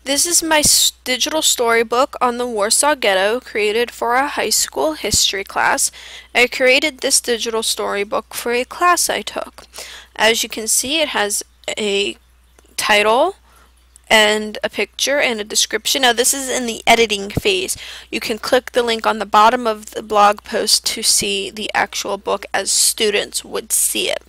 This is my digital storybook on the Warsaw Ghetto created for a high school history class. I created this digital storybook for a class I took. As you can see, it has a title and a picture and a description. Now this is in the editing phase. You can click the link on the bottom of the blog post to see the actual book as students would see it.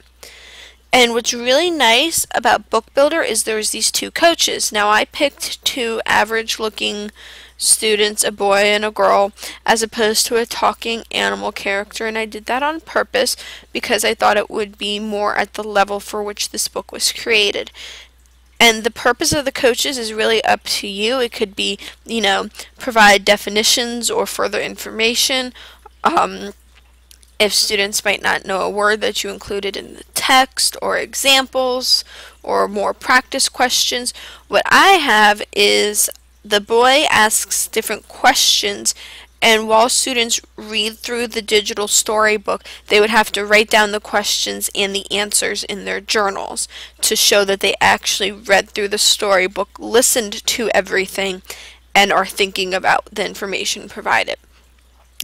And what's really nice about Bookbuilder is there's these two coaches. Now I picked two average looking students, a boy and a girl, as opposed to a talking animal character, and I did that on purpose because I thought it would be more at the level for which this book was created. And the purpose of the coaches is really up to you. It could be, provide definitions or further information. If students might not know a word that you included in the text, or examples, or more practice questions. What I have is the boy asks different questions, and while students read through the digital storybook, they would have to write down the questions and the answers in their journals to show that they actually read through the storybook, listened to everything, and are thinking about the information provided.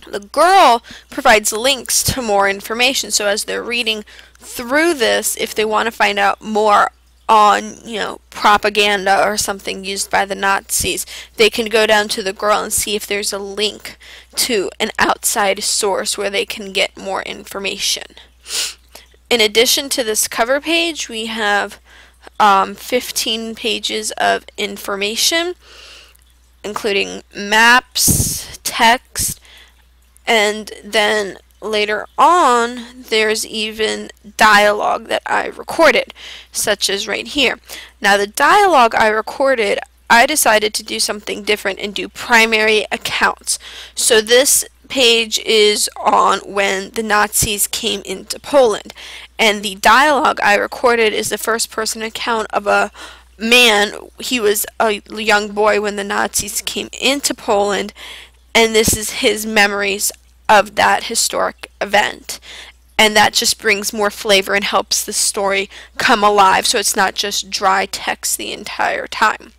The girl provides links to more information, so as they're reading through this, if they want to find out more on, propaganda or something used by the Nazis, they can go down to the girl and see if there's a link to an outside source where they can get more information. In addition to this cover page, we have 15 pages of information, including maps, text, and then later on there's even dialogue that I recorded, such as right here. Now the dialogue I recorded, I decided to do something different and do primary accounts. So this page is on when the Nazis came into Poland, and the dialogue I recorded is the first person account of a man. He was a young boy when the Nazis came into Poland, and this is his memories of that historic event. And that just brings more flavor and helps the story come alive, so it's not just dry text the entire time.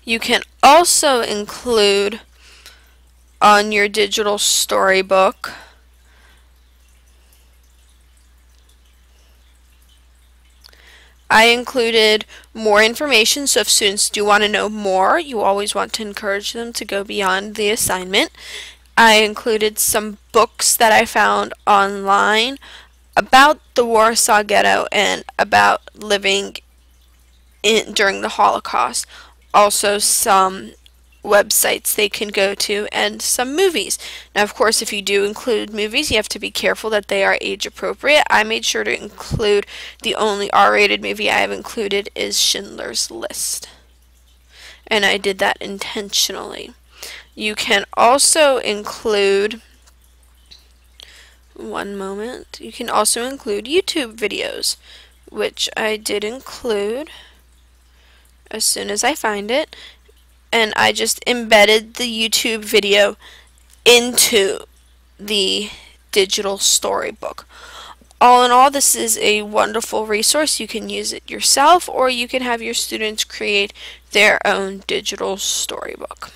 You can also include on your digital storybook I included more information, so if students do want to know more, you always want to encourage them to go beyond the assignment. I included some books that I found online about the Warsaw Ghetto and about living during the Holocaust. Also some websites they can go to, and some movies. Now of course, if you do include movies, you have to be careful that they are age appropriate. I made sure to include the only R-rated movie I have included is Schindler's List, and I did that intentionally. You can also include, you can also include YouTube videos, which I did include as soon as I find it. And I just embedded the YouTube video into the digital storybook. All in all, this is a wonderful resource. You can use it yourself, or you can have your students create their own digital storybook.